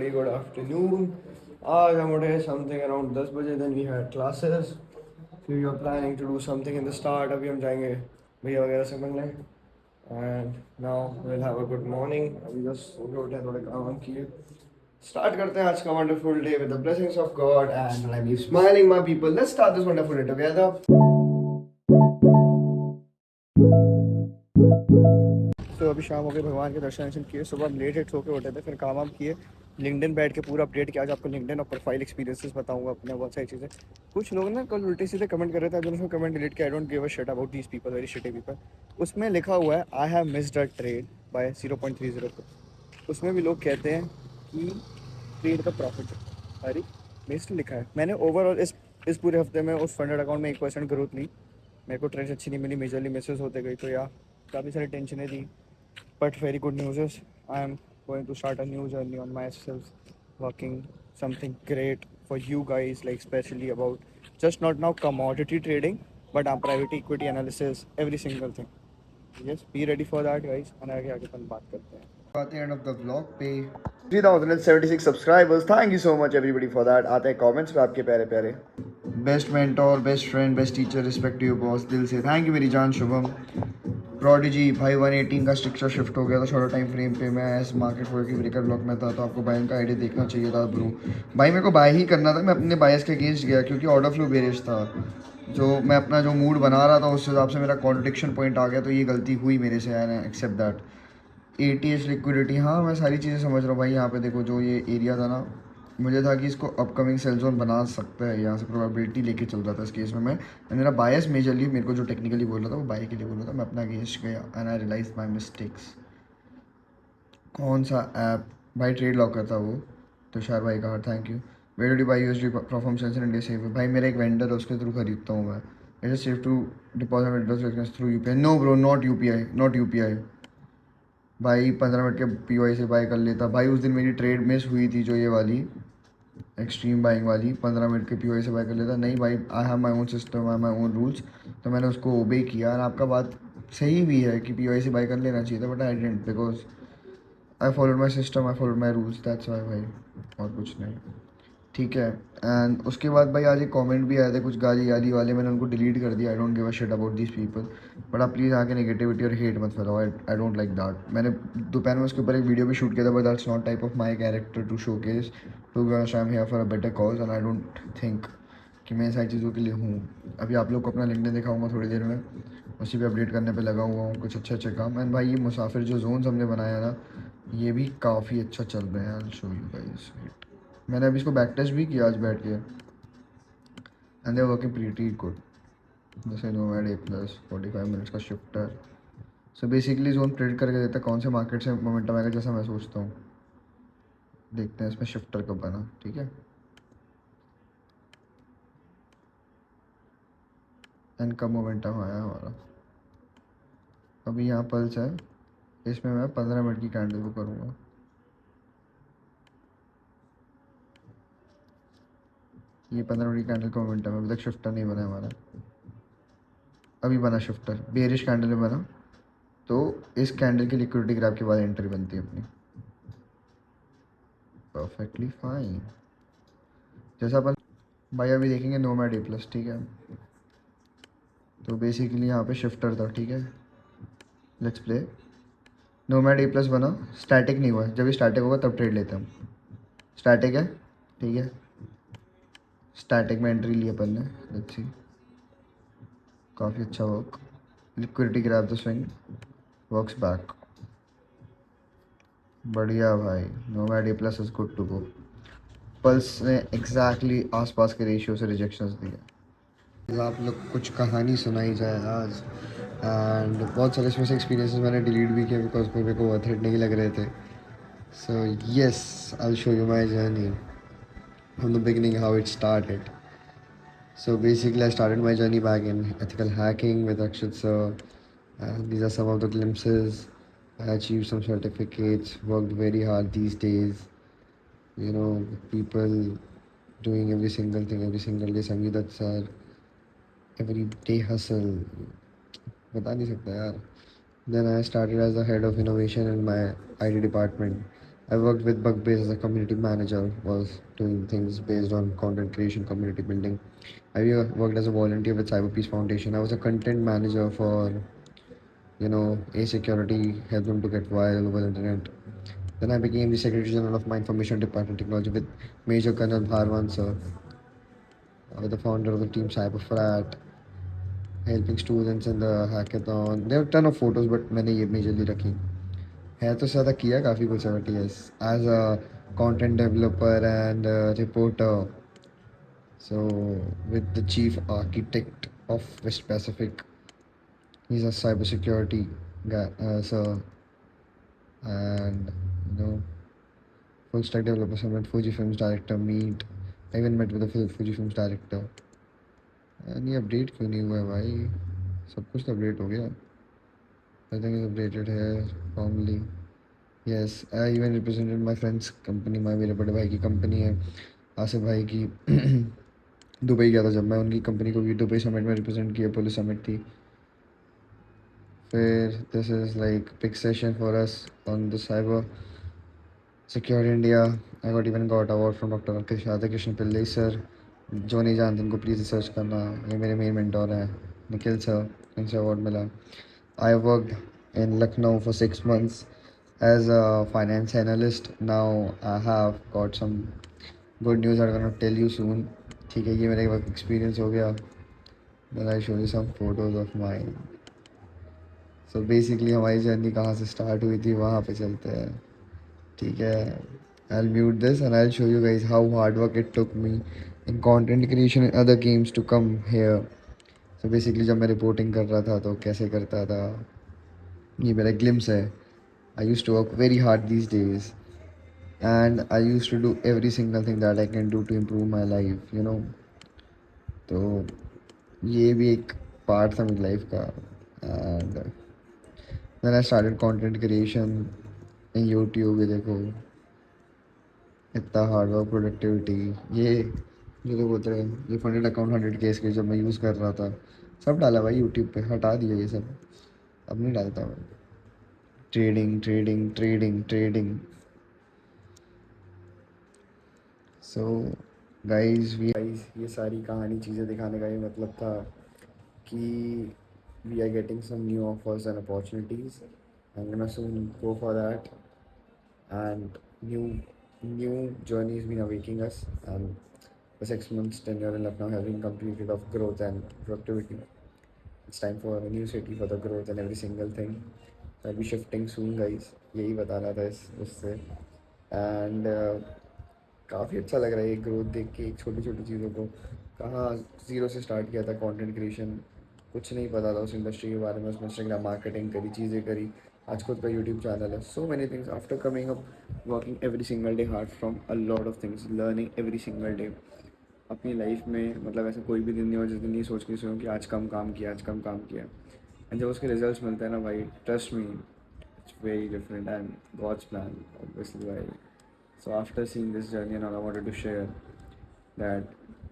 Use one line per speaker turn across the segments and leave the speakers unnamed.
very good afternoon. आज हम उठे something around 10 बजे. Then we had classes. We were planning to do something in the start. अभी हम जाएंगे भैया वगैरह से मिलने. And now we'll have a good morning. अभी बस उठे थोड़े काम वाम किए. Start करते हैं आज का wonderful day with the blessings of God and let me smiling my people. Let's start this wonderful day together. तो अभी शाम हो गई, भगवान के दर्शन किए, सुबह हम लेट सो के उठे थे, फिर काम वाम किए, लिंक्डइन बैठ के पूरा अपडेट किया। आज आपको लिंक्डइन और प्रोफाइल एक्सपीरियंसेस बताऊंगा अपने, बहुत सारी चीज़ें। कुछ लोग ना कल उल्टे सीधे कमेंट कर रहे थे, जिन्होंने कमेंट डिलीट किया, I don't give a shit about these people, very shitty people. उसमें लिखा हुआ है I have missed a trade by 0.30 पे। उसमें भी लोग कहते हैं कि ट्रेड का प्रॉफिट, अरे मिस्ड लिखा है। मैंने ओवरऑल इस पूरे हफ्ते में उस फंडेड अकाउंट में 1% ग्रोथ नहीं, मेरे को ट्रेड्स अच्छी नहीं मिली, मेजरली मिसेस होते गई, तो या काफ़ी सारी टेंशनें थी। But very good news is I am going to start a new journey on myself, working something great for you guys, like especially about just not now commodity trading, but private equity analysis, every single thing. Yes, be ready for that, guys. And आगे आगे अपन बात करते हैं. At the end of the vlog पे 3076 subscribers. Thank you so much everybody for that. आते हैं comments पे आपके प्यारे प्यारे. Best mentor, best friend, best teacher, respective boss, दिल से थैंक यू मेरी जान शुभम. प्रोडिजी भाई 118 का स्ट्रिक्चर शिफ्ट हो गया था शॉर्ट टाइम फ्रेम पे. मैं एस मार्केट फोर की ब्रेकर ब्लॉक में था, तो आपको बाइंग का आइडिया देखना चाहिए था ब्रो. भाई मेरे को बाय ही करना था, मैं अपने बायस के अगेंस्ट गया क्योंकि ऑर्डर फ्लो बेरिश था. जो मैं अपना जो मूड बना रहा था उस हिसाब से मेरा कॉन्ट्रडिक्शन पॉइंट आ गया, तो ये गलती हुई मेरे से. I accept that. ATH liquidity, हाँ मैं सारी चीज़ें समझ रहा हूँ भाई. यहाँ पे देखो जो ये एरिया था ना, मुझे था कि इसको अपकमिंग सेल जोन बना सकता है, यहाँ से प्रोबेबिलिटी लेके चल रहा था इस केस में. मैं मेरा बायस मेजरली मेरे को जो टेक्निकली बोल रहा था वो बाय के लिए बोल रहा था. मैं अपना अगेंस्ट गया and I realise my mistakes. कौन सा ऐप भाई? ट्रेड लॉकर था वो. तुषार भाई का thank you. Where do by USD perform sense in India save? भाई मेरा एक वेंडर है, उसके थ्रू खरीदता हूँ मैं. It safe to deposit through UPI? No bro, not UPI, not UPI. भाई 15 मिनट के POI से बाय कर लेता. भाई उस दिन मेरी ट्रेड मिस हुई थी, जो ये वाली एक्सट्रीम बाइंग वाली, 15 मिनट के POI से बाय कर लेता. नहीं भाई, I have my own system, I my own rules, तो मैंने उसको ओबे किया. और आपका बात सही भी है कि POI से बाय कर लेना चाहिए था, but I didn't, because I followed my system, I followed my rules, that's why भाई, और कुछ नहीं. ठीक है. एंड उसके बाद भाई आज एक कमेंट भी आए थे कुछ गाली गाली वाले, मैंने उनको डिलीट कर दिया. I don't give a shit about this people, but आप प्लीज़ आके नेगेटिविटी और हेट मत फैलाओ. I don't like that. मैंने दोपहर में उसके ऊपर एक वीडियो भी शूट किया था, but that's not type of my character to showcase. To be honest I am here for a better cause and I don't think कि मैं इन सारी चीज़ों के लिए हूँ. अभी आप लोग को अपना लिंक्डइन दिखाऊंगा थोड़ी देर में, उसी पे अपडेट करने पे लगा हुआ हूँ, कुछ अच्छे अच्छे काम. एंड भाई ये मुसाफिर जो जोन्स हमने बनाया ना, ये भी काफ़ी अच्छा चल रहे हैं. I will show you guys. मैंने अभी इसको बैक टेस्ट भी किया आज बैठ के, and they are working pretty good. जैसे नोमैड A+ 45 मिनट्स का shifter. So basically zone predict करके देता है कौन से मार्केट से मोमेंटम आएगा, जैसा मैं सोचता हूँ. देखते हैं इसमें शिफ्टर कब बना. ठीक है. एंड कब मोमेंटम आया हमारा. अभी यहाँ पल्स है, इसमें मैं 15 मिनट की कैंडल को करूँगा. ये 15 मिनट की कैंडल का मोमेंटम है. अभी तक शिफ्टर नहीं बना हमारा. अभी बना शिफ्टर, बेरिश कैंडल में बना, तो इस कैंडल की लिक्विडिटी ग्राफ के बाद एंट्री बनती है अपनी. Perfectly fine. जैसा अपन भाई अभी देखेंगे नोमैड A+. ठीक है. तो बेसिकली यहाँ पे शिफ्टर था. ठीक है. Let's play. नोमैड A+ बना, स्टैटिक नहीं हुआ. जब ये स्टैटिक होगा तब ट्रेड लेते हैं हम. स्टैटिक है. ठीक है. स्टैटिक में एंट्री ली अपन ने. Let's see. काफ़ी अच्छा work. Liquidity grab the swing, works back. बढ़िया भाई. Nomad A+ is good to go. Pulse ने एग्जैक्टली आसपास के रेशियो से रिजेक्शंस दिए. आप लोग कुछ कहानी सुनाई जाए आज. एंड बहुत सारे इसमें से एक्सपीरियंसेस मैंने डिलीट भी किए बिकॉज मेरे को वर्थ इट नहीं लग रहे थे. So yes, I'll show you my journey from the beginning, how it started. So basically, I started my journey back in ethical hacking with Akshit sir. These are some of the glimpses. I achieved some certificates, worked very hard these days. You know, people doing every single thing, every single day. Sangeet sir, every day hustle. बता नहीं सकता यार. Then I started as the head of innovation in my IT department.
I worked with Bugbase as a community manager, was doing things based on content creation, community building. I worked as a volunteer with Cyber Peace Foundation. I was a content manager for, a security, help them to get viral over the internet. Then I became the Secretary General of my Information Department Technology with Major Colonel Bharwan sir, the founder of the team Cyberfrat, helping students in the hackathon. There are a ton of photos, but मैंने ये majorly रखी है तो ज़्यादा किया काफ़ी कुछ 70 years as a content developer and a reporter. So with the chief architect of West Pacific, he's a cybersecurity guy, so and you know full stack developer. So I met Fuji Films director meet. I even met with the Fuji Films director. And ये update क्यों नहीं हुआ है भाई? सब कुछ तो update हो गया. Everything is updated here formally. Yes, I even represented my friend's company. My मेरे बड़े भाई की कंपनी है आसिफ भाई की. दुबई गया था जब मैं उनकी कंपनी को भी दुबई समिट में रिप्रेजेंट किया. पुलिस समिट थी. फिर this is like big session for us on the cyber secure India. I got even got award from doctor Radha Krishna Pillai sir. जो नहीं जानते उनको प्लीज़ रिसर्च करना. ये मेरे मेन मेंटोर हैं निखिल सर. इनसे अवार्ड मिला. I worked in Lucknow for 6 months as a finance analyst. Now I have got some good news I'm gonna tell you soon. ठीक है, ये मेरा वर्क एक्सपीरियंस हो गया. Then I show you some photos of mine. So basically हमारी journey कहाँ से start हुई थी वहाँ पे चलते हैं. ठीक है. I'll mute this and I'll show you guys how hard work it took me in content creation and other games to come here. So basically जब मैं रिपोर्टिंग कर रहा था तो कैसे करता था, ये मेरा ग्लिम्स है. I used to work very hard these days, and I used to do every single thing that I can do to improve my life. तो ये भी एक पार्ट था मेरी लाइफ का. And then I started content creation in YouTube. ये देखो इतना हार्ड वर्क प्रोडक्टिविटी. ये जो तो बोलते हैं ये फंडेड अकाउंट 100 केस के जब मैं यूज़ कर रहा था सब डाला भाई यूट्यूब पे. हटा दिया ये सब, अब नहीं डालता मैं. Trading trading trading trading. So guys ये सारी कहानी चीज़ें दिखाने का ये मतलब था कि we are getting some new offers and opportunities. I am gonna soon go for that and new journeys been awaking us. And the 6 months tenure in Lucknow has been completed of growth and productivity. It's time for a new city for the growth and every single thing. So I'll be shifting soon guys. यही बताना था इस उससे. And काफ़ी अच्छा लग रहा है ये ग्रोथ देख के. एक छोटी छोटी चीज़ों को कहाँ ज़ीरो से स्टार्ट किया था कंटेंट क्रिएशन. कुछ नहीं पता था उस इंडस्ट्री के बारे में. उसमें इंस्टाग्राम मार्केटिंग करी, चीज़ें करी, आज खुद का यूट्यूब चैनल है. So many things after coming up, working every single day hard from a lot of things, learning every single day. अपनी लाइफ में मतलब ऐसा कोई भी दिन नहीं हो जिस दिन ये सोच के सोऊं कि आज कम काम किया, आज कम काम किया. एंड जब उसके रिजल्ट्स मिलते हैं ना भाई, trust me, it's very different and God's plan, obviously. Why? So after seeing this journey and all, I wanted to share that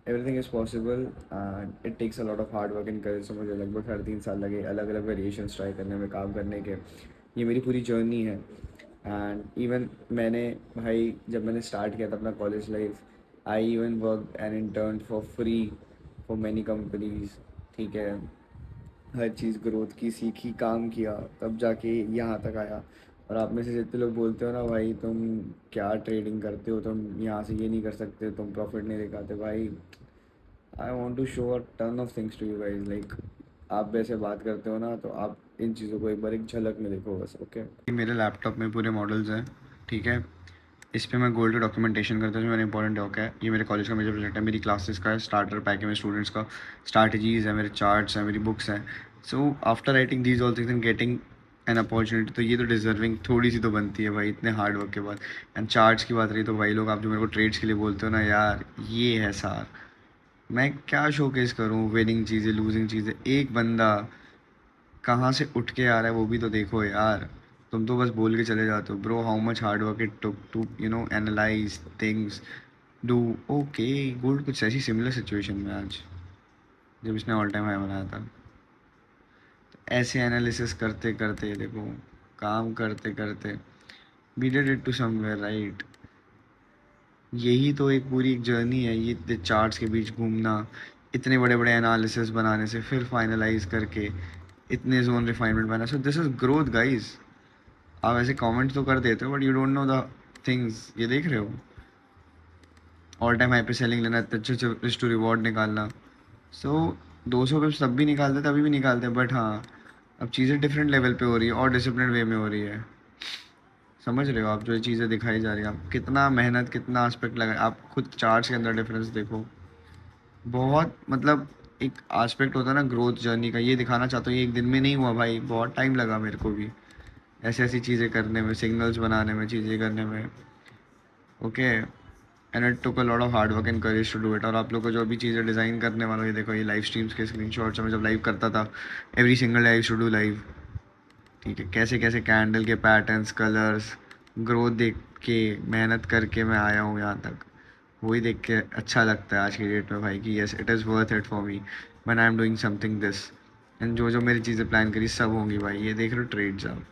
everything is possible and it takes a lot of hard work and courage. So मुझे लगभग 3.5 साल लगे अलग अलग variations try करने में, काम करने के. ये मेरी पूरी जर्नी है. एंड इवन मैंने भाई जब मैंने स्टार्ट किया था अपना college life, I even work and intern for free for many companies. ठीक है, हर चीज़ ग्रोथ की, सीखी, काम किया, तब जाके यहाँ तक आया. और आप में से जितने लोग बोलते हो ना भाई तुम क्या ट्रेडिंग करते हो, तुम यहाँ से ये नहीं कर सकते, तुम प्रॉफिट नहीं दिखाते भाई, I want to show a ton of things to you guys. Like आप वैसे बात करते हो ना तो आप इन चीज़ों को एक बार एक झलक में देखो बस. ओके, मेरे लैपटॉप में पूरे मॉडल्स हैं. ठीक है, इस पर मैं गोल्ड डॉक्यूमेंटेशन करता हूँ. मेरा इंपॉर्टेंट डॉक है. ये मेरे कॉलेज का मेजर प्रोजेक्ट है. मेरी क्लासेस का है, स्टार्टर पैक है मेरे स्टूडेंट्स का, स्ट्रैटेजीज़ है, मेरे चार्ट्स हैं, मेरी बुक्स हैं. So after writing these all things and getting an opportunity, तो ये तो डिजर्विंग थोड़ी सी तो बनती है भाई इतने हार्ड वर्क के बाद. एंड चार्ट्स की बात रही तो भाई लोग आप जो मेरे को ट्रेड्स के लिए बोलते हो ना यार, ये है सार. मैं क्या शोकेस करूँ विनिंग चीज़ें, लूजिंग चीज़ें. एक बंदा कहाँ से उठ के आ रहा है वो भी तो देखो यार. तुम तो बस बोल के चले जाते हो. Bro, how much hard work it took to analyse things, do. Okay, gold कुछ ऐसी सिमिलर सिचुएशन में आज जब इसने ऑल टाइम हाई बनाया था. तो ऐसे एनालिसिस करते करते देखो, काम करते करते we did it to somewhere, right. यही तो एक पूरी एक जर्नी है, ये इतने चार्ट्स के बीच घूमना, इतने बड़े बड़े एनालिसिस बनाने से फिर फाइनलाइज करके इतने zone refinement banana. So this is growth guys. आप ऐसे कमेंट तो कर देते हो but you don't know the things. ये देख रहे हो, ऑल टाइम हाई पे सेलिंग लेना, अच्छे अच्छे रिस्क टू रिवॉर्ड निकालना। सो 200 पे सब भी निकालते, तभी भी निकालते, बट हाँ अब चीज़ें डिफरेंट लेवल पे हो रही है और डिसिप्लिन वे में हो रही है। समझ रहे हो आप, जो ये चीज़ें दिखाई जा रही है, आप कितना मेहनत कितना एस्पेक्ट लगा, आप खुद चार्ट्स के अंदर डिफरेंस देखो। बहुत मतलब एक एस्पेक्ट होता है ना ग्रोथ जर्नी का, ये दिखाना चाहता हूँ। ये एक दिन में नहीं हुआ भाई, बहुत टाइम लगा मेरे को भी ऐसी ऐसी चीज़ें करने में, सिग्नल्स बनाने में, चीज़ें करने में। Okay, and it took a lot of hard work and courage to do it. और आप लोग को जो भी चीज़ें डिज़ाइन करने वाला, ये देखो, ये लाइव स्ट्रीम्स के स्क्रीनशॉट्स मैं जब लाइव करता था, every single live to do live. ठीक है, कैसे कैसे कैंडल के पैटर्न्स, कलर्स, ग्रोथ देख के मेहनत करके मैं आया हूँ यहाँ तक। वही देख के अच्छा लगता है आज की डेट में भाई कि yes it is worth it for me when I am doing something this. And जो जो मेरी चीज़ें प्लान करी सब होंगी भाई। ये देख रहे हो ट्रेड्स, अब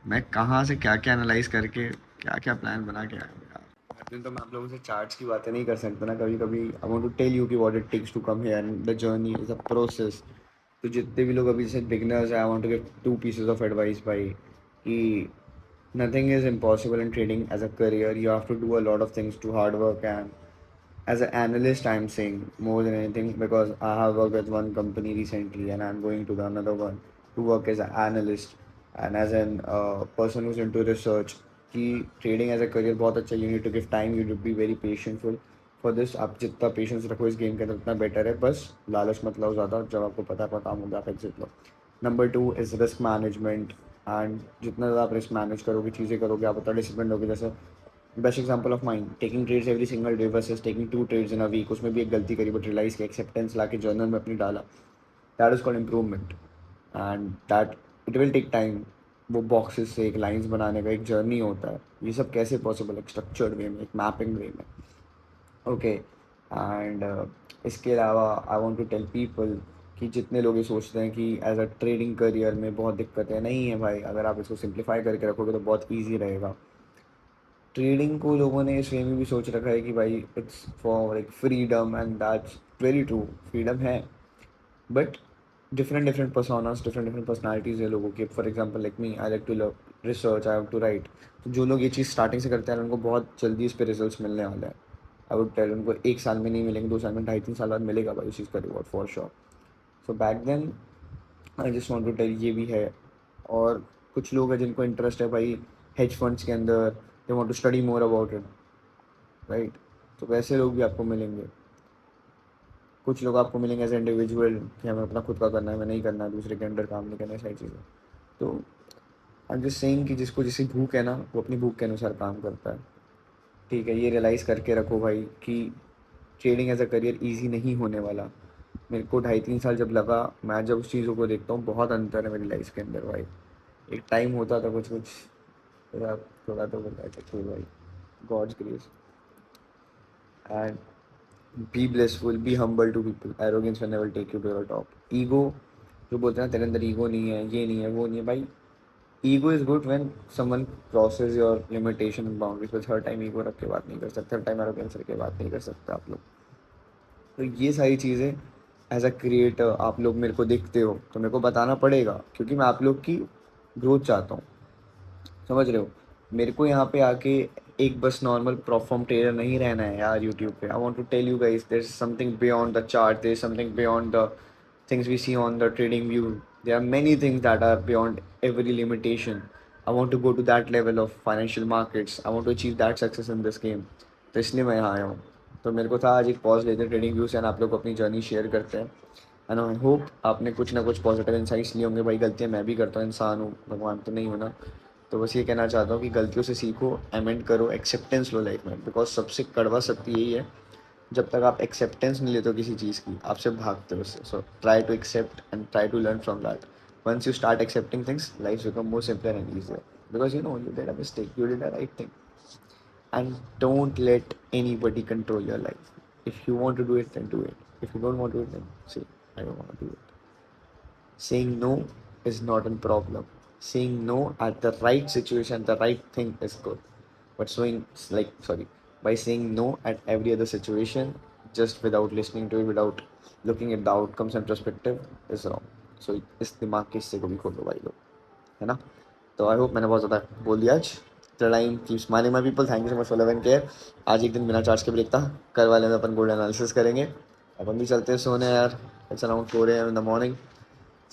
मैं कहाँ से क्या क्या एनालाइज करके क्या क्या प्लान बना के आया हूँ यार। हर दिन तो मैं आप लोगों से चार्ट्स की बातें नहीं कर सकता ना, कभी कभी I want to tell you कि what it takes to come here and the journey is a process. तो जितने भी लोग अभी जैसे बिगनर्स हैं, I want to give two pieces of advice भाई कि nothing is impossible in trading as a career. You have to do a lot of things to hard work. And as an analyst, I'm saying more than anything because I have worked with one company recently and I'm going to the another one to work as an analyst. And as an person who's into research, कि trading as a career बहुत अच्छा, you need to give time, you need to be very patientful for this. आप जितना patience रखो इस game के अंदर उतना बेटर है, बस लालच मत लो ज़्यादा, जब आपको पता है काम होगा आप exit low. Number two is risk management. And जितना ज़्यादा आप रिस्क मैनेज करोगे, चीज़ें करोगे, आप उतना डिसिप्लिन होगे। जैसे best example of mind, taking trades every single day versus taking 2 trades in a week. उसमें भी एक गलती करी बट रियलाइज की, एक्सेप्टेंस ला के जर्नल में अपनी डाला। That is called improvement and that it will take time. वो बॉक्सेस से एक लाइंस बनाने का एक जर्नी होता है। ये सब कैसे पॉसिबल, एक स्ट्रक्चर्ड वे में, एक मैपिंग वे में। ओके, एंड इसके अलावा I want to tell people कि जितने लोग ये सोचते हैं कि एज अ ट्रेडिंग करियर में बहुत दिक्कतें, नहीं है भाई। अगर आप इसको सिंप्लीफाई करके रखोगे तो बहुत ईजी रहेगा। ट्रेडिंग को लोगों ने इस वे में भी सोच रखा है कि भाई it's for like freedom, and that's very true, freedom है। But different different personas, different different personalities है लोगों की। For example like me, I like to love research, I have to write. तो जो लोग ये चीज़ स्टार्टिंग से करते हैं उनको बहुत जल्दी इस पर रिजल्ट मिलने वाले हैं। आई वुड टेल उनको 1 साल में नहीं मिलेंगे, 2 साल में, 2.5-3 साल बाद मिलेगा भाई उस चीज़ का reward for sure. So back then I just want to tell ये भी है। और कुछ लोग हैं जिनको इंटरेस्ट है भाई हेज फंड्स के अंदर, they want to study more about it, right. तो वैसे लोग भी आपको मिलेंगे। कुछ लोग आपको मिलेंगे एज इंडिविजुअल कि हमें अपना खुद का करना है, हमें नहीं करना है, दूसरे के अंडर काम नहीं करना है, सारी चीज़ें। तो आई एम जस्ट सेइंग कि जिसको जिसकी भूख है ना, वो अपनी भूख के अनुसार काम करता है। ठीक है, ये रियलाइज़ करके रखो भाई कि trading as a career easy नहीं होने वाला। मेरे को 2.5-3 साल जब लगा, मैं जब उस चीज़ों को देखता हूँ बहुत अंतर है मेरी लाइफ के अंदर भाई। एक टाइम होता था कुछ कुछ, थोड़ा थोड़ा तो बोलता था भाई, God's grace. And be blessful, be humble to people, arrogance will never take you to your top. Ego, जो बोलते हैं ना तेरे अंदर ईगो नहीं है, ये नहीं है, वो नहीं है भाई। Ego is good when someone crosses your limitation and boundaries, but her time ego रख के बात नहीं कर सकते, हर टाइम एरोगेंस रख के बात नहीं कर सकते आप लोग। तो ये सारी चीज़ें एज अ क्रिएटर आप लोग मेरे को देखते हो तो मेरे को बताना पड़ेगा, क्योंकि मैं आप लोग की ग्रोथ चाहता हूँ। समझ रहे हो, मेरे को यहाँ पे आके एक बस नॉर्मल प्रोफॉर्म ट्रेडर नहीं रहना है यार यूट्यूब पे। I want to tell you guys there is something beyond the chart, there is something beyond the things we see on the trading view. There are many things that are beyond every limitation. I want to go to that level of financial markets. I want to achieve that success in this game. तो इसलिए मैं यहाँ आया हूँ। तो मेरे को था आज एक पॉज लेते हैं ट्रेडिंग व्यू से, एंड आप लोग अपनी जर्नी शेयर करते हैं। एंड आई होप आपने कुछ ना कुछ पॉजिटिव इंसाइट्स लिए होंगे। भाई गलतियाँ मैं भी करता हूँ, इंसान हूँ, भगवान तो नहीं हूँ ना। तो बस ये कहना चाहता हूँ कि गलतियों से सीखो, एमेंड करो, एक्सेप्टेंस लो लाइफ में, बिकॉज सबसे कड़वा सत्य यही है, जब तक आप एक्सेप्टेंस नहीं लेते हो किसी चीज़ की, आप सिर्फ भागते हो उससे। So try to accept and try to learn from that. Once you start accepting things, life become more simpler and easier, because you know you did a mistake, you did a right thing. And don't let anybody control your life. If you want to do it then do it, if you don't want to do it then say I don't want to do it. Saying no is not a problem. saying no at the right situation, the right thing is good. But by saying no at every other situation, just without listening to it, without looking at the outcomes and perspective, is wrong. So इस दिमाग के हिस्से को भी खोलो भाई लोग, है ना? तो आई होप मैंने बहुत ज़्यादा बोल दिया आज. Time keep smiling my people. Thank you so much for love and care. आज एक दिन बिना चार्ज के ब्रेक था. कल वाले में अपन गोल्ड एनालिसिस करेंगे. अपन भी चलते हैं सोने यार. It's around 4 AM in the morning.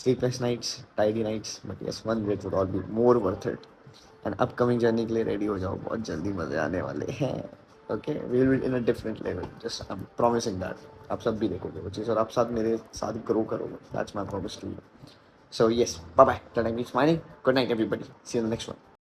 Sleepless nights, tidy nights, but yes, one break would all be more worth it. And upcoming journey के लिए ready हो जाओ, बहुत जल्दी मजे आने वाले हैं. Okay, we will be in a different level. Just I'm promising that. आप सब भी देखोगे वो चीज़ और आप साथ मेरे साथ grow करोगे. That's my promise to you. So yes, bye bye. Till next Monday. Good night, everybody. See you in the next one.